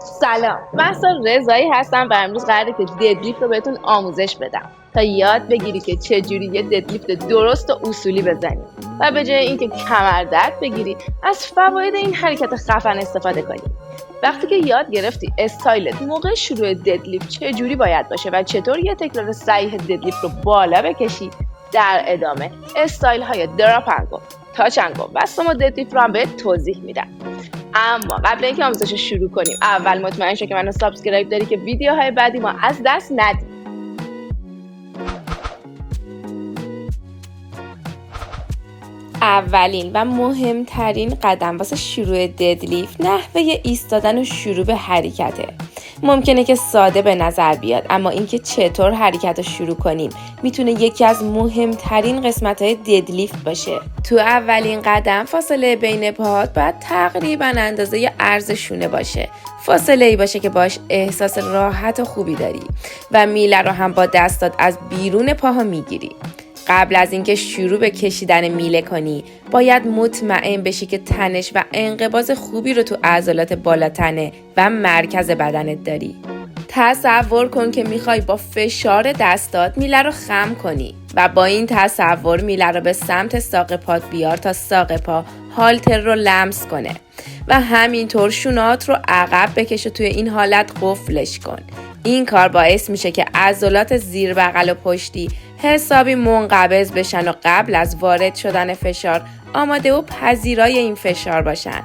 سلام، من رضایی هستم و امروز قراره که ددلیفت رو بهتون آموزش بدم تا یاد بگیری که چجوری یه ددلیفت درست و اصولی بزنی و به جای اینکه کمر درد بگیری از فواید این حرکت خفن استفاده کنی. وقتی که یاد گرفتی استایلت موقع شروع ددلیفت چجوری باید باشه و چطور یه تکرار صحیح ددلیفت رو بالا بکشی، در ادامه استایل های دراپنگو، تاچنگو و سومو ددلیفت رو هم بهت توضیح میدم. اما قبل اینکه آموزش رو شروع کنیم اول مطمئن شو که منو سابسکرایب داری که ویدیوهای بعدی ما از دست ندی. اولین و مهمترین قدم واسه شروع ددلیفت نحوه ایستادن و شروع به حرکته. ممکنه که ساده به نظر بیاد، اما اینکه چطور حرکت رو شروع کنیم میتونه یکی از مهمترین قسمت‌های ددلیفت باشه. تو اولین قدم فاصله بین پاهات باید تقریباً اندازه عرض شونه باشه. فاصله ای باشه که باش احساس راحت و خوبی داری و میله رو هم با دستات از بیرون پاها میگیری. قبل از اینکه شروع به کشیدن میله کنی باید مطمئن بشی که تنش و انقباض خوبی رو تو عضلات بالاتنه و مرکز بدنت داری. تصور کن که میخوای با فشار دستات میله رو خم کنی و با این تصور میله رو به سمت ساق پات بیار تا ساق پا هالتر رو لمس کنه و همینطور شونهات رو عقب بکش و توی این حالت قفلش کن. این کار باعث میشه که عضلات زیر بغل و پشتی حسابی منقبض بشن و قبل از وارد شدن فشار آماده و پذیرای این فشار باشن.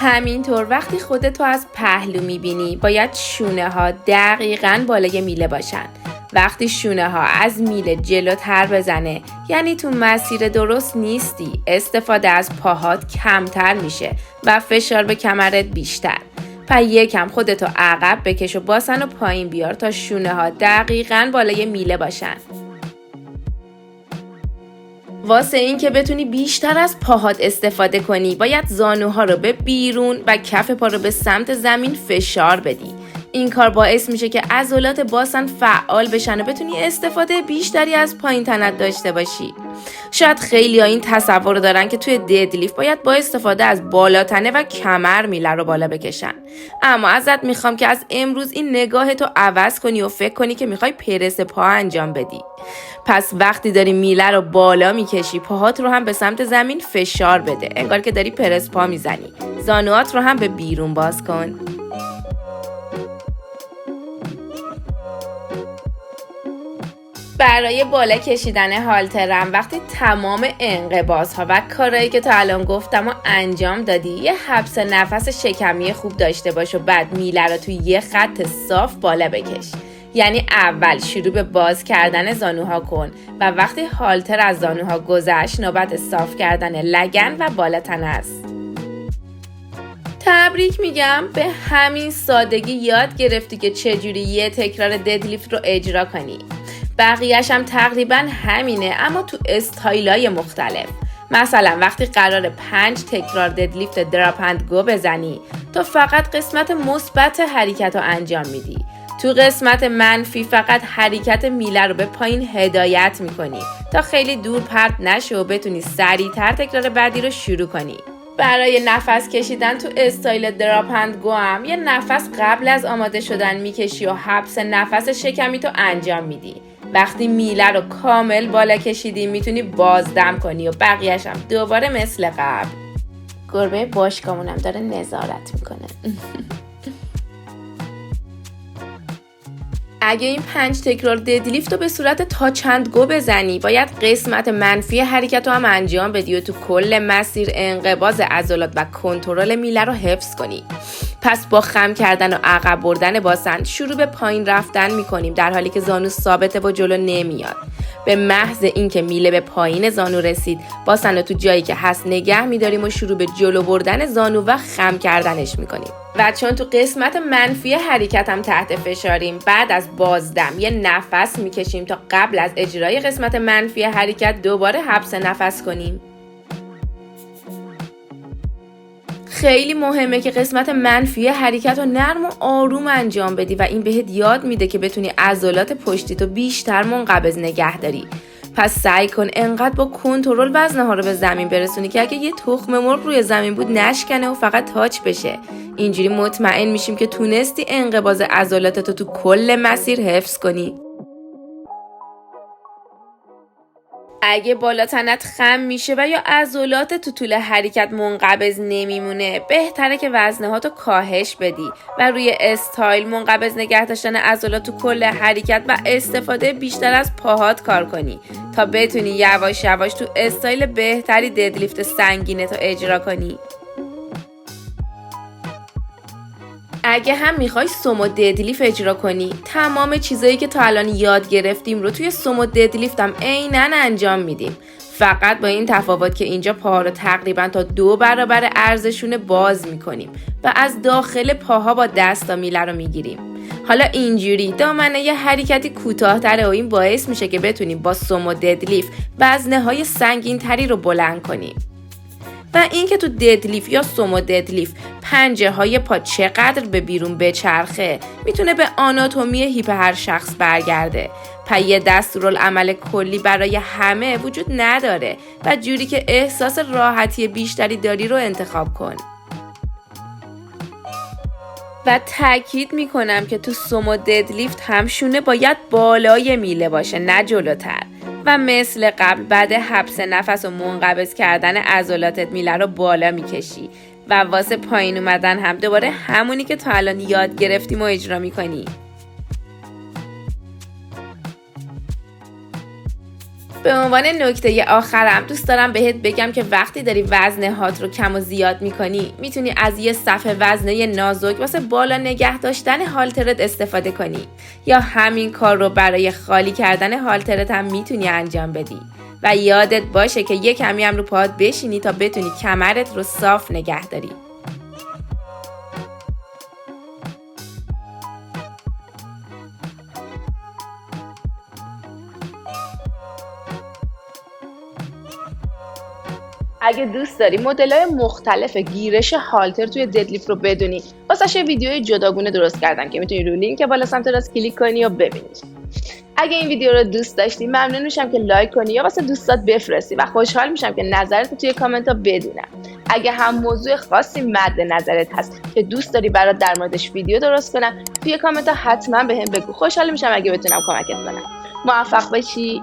همینطور وقتی خودتو از پهلو میبینی باید شونه ها دقیقاً بالای میله باشن. وقتی شونه ها از میله جلوتر بزنه یعنی تو مسیر درست نیستی، استفاده از پاهات کمتر میشه و فشار به کمرت بیشتر. پس یکم خودتو عقب بکش و باسن و پایین بیار تا شونه ها دقیقاً بالای میله باشن. واسه این که بتونی بیشتر از پاهات استفاده کنی باید زانوها رو به بیرون و کف پا رو به سمت زمین فشار بدی. این کار باعث میشه که عضلات باسن فعال بشن و بتونی استفاده بیشتری از پایین تنت داشته باشی. شاید خیلی ها این تصور رو دارن که توی ددلیفت باید با استفاده از بالاتنه و کمر میله رو بالا بکشن، اما ازت میخوام که از امروز این نگاهتو عوض کنی و فکر کنی که میخوای پرس پا انجام بدی. پس وقتی داری میله رو بالا میکشی پاهات رو هم به سمت زمین فشار بده، انگار که داری پرس پا میزنی. زانوات رو هم به بیرون باز کن. برای بالا کشیدن هالترم وقتی تمام انقباض‌ها و کارهایی که تا الان گفتم رو انجام دادی یه حبس نفس شکمی خوب داشته باش و بعد میله رو توی یه خط صاف بالا بکش. یعنی اول شروع به باز کردن زانوها کن و وقتی هالتر از زانوها گذشت نوبت صاف کردن لگن و بالاتنه است. تبریک میگم، به همین سادگی یاد گرفتی که چجوری یه تکرار ددلیفت رو اجرا کنی. بقیه‌اش هم تقریبا همینه اما تو استایلای مختلف. مثلا وقتی قرار 5 تکرار ددلیفت دراپ اند گو بزنی تو فقط قسمت مثبت حرکت رو انجام میدی. تو قسمت منفی فقط حرکت میله رو به پایین هدایت میکنی تا خیلی دور پرت نشه و بتونی سریعتر تکرار بعدی رو شروع کنی. برای نفس کشیدن تو استایل دراپ اند گو هم یه نفس قبل از آماده شدن میکشی و حبس نفس شکمی تو انجام میدی. وقتی میله رو کامل بالا کشیدی میتونی بازدم کنی و بقیه‌ش هم دوباره مثل قبل. گربه باشگاهمونم داره نظارت میکنه. اگه این 5 تکرار ددلیفت رو به صورت تاچ گو بزنی باید قسمت منفی حرکت رو هم انجام بدی و تو کل مسیر انقباض عضلات و کنترل میله رو حفظ کنی. پس با خم کردن و عقب بردن باسن شروع به پایین رفتن میکنیم در حالی که زانو ثابته و جلو نمیاد. به محض اینکه میله به پایین زانو رسید باسن رو تو جایی که هست نگه میداریم و شروع به جلو بردن زانو و خم کردنش میکنیم. و چون تو قسمت منفی حرکت هم تحت فشاریم بعد از بازدم یه نفس میکشیم تا قبل از اجرای قسمت منفی حرکت دوباره حبس نفس کنیم. خیلی مهمه که قسمت منفی حرکت رو نرم و آروم انجام بدی و این بهت یاد میده که بتونی عضلات پشتی تو بیشتر منقبض نگه داری. پس سعی کن انقدر با کنترل وزنه ها رو به زمین برسونی که اگه یه تخم مرغ روی زمین بود نشکنه و فقط تاچ بشه. اینجوری مطمئن میشیم که تونستی انقباض عضلاتتو تو کل مسیر حفظ کنی. اگه بالا تنت خم میشه و یا عضلات تو طول حرکت منقبض نمیمونه، بهتره که وزنهاتو کاهش بدی و روی استایل منقبض نگه داشتن عضلات تو کل حرکت و استفاده بیشتر از پاهات کار کنی تا بتونی یواش یواش تو استایل بهتری ددلیفت سنگینتو اجرا کنی. اگه هم میخوای سومو ددلیفت اجرا کنی، تمام چیزایی که تا الان یاد گرفتیم رو توی سومو ددلیفت هم عیناً انجام میدیم. فقط با این تفاوت که اینجا پاها رو تقریباً تا 2 برابر عرضشون باز میکنیم و از داخل پاها با دستا میله رو میگیریم. حالا اینجوری دامنه یه حرکتی کوتاه‌تره و این باعث میشه که بتونیم با سومو ددلیفت وزنه‌های سنگین‌تری رو بلند کنیم. و اینکه تو ددلیفت یا سومو ددلیفت پنجه های پا چقدر به بیرون بچرخه میتونه به آناتومی هیپ هر شخص برگرده. یه دستورالعمل کلی برای همه وجود نداره و جوری که احساس راحتی بیشتری داری رو انتخاب کن. و تاکید میکنم که تو سومو ددلیفت هم شونه باید بالای میله باشه نه جلوتر و مثل قبل بعد حبس نفس و منقبض کردن عضلاتت میله رو بالا میکشی و واسه پایین اومدن هم دوباره همونی که تا الان یاد گرفتیم و اجرا میکنی. به عنوان نکته آخرم دوست دارم بهت بگم که وقتی داری وزنهات رو کم و زیاد میکنی میتونی از یه صفحه وزنه نازک واسه بالا نگه داشتن هالترت استفاده کنی یا همین کار رو برای خالی کردن هالترت هم میتونی انجام بدی و یادت باشه که یه کمی هم رو پاهات بشینی تا بتونی کمرت رو صاف نگه داری. اگه دوست داری مدل‌های مختلف گیرش هالتر توی ددلیفت رو بدونی، واسه یه ویدیوی جداگونه درست کردم که میتونی رو لینک بالا سمت راست کلیک کنی و ببینی. اگه این ویدیو رو دوست داشتی ممنون میشم که لایک کنی یا واسه دوستات بفرستی و خوشحال میشم که نظرت توی کامنت ها بدونم. اگه هم موضوع خاصی مد نظرت هست که دوست داری برات در موردش ویدیو درست کنم، توی کامنت ها حتما بهم بگو. خوشحال میشم اگه بتونم کمکت کنم. موفق باشی.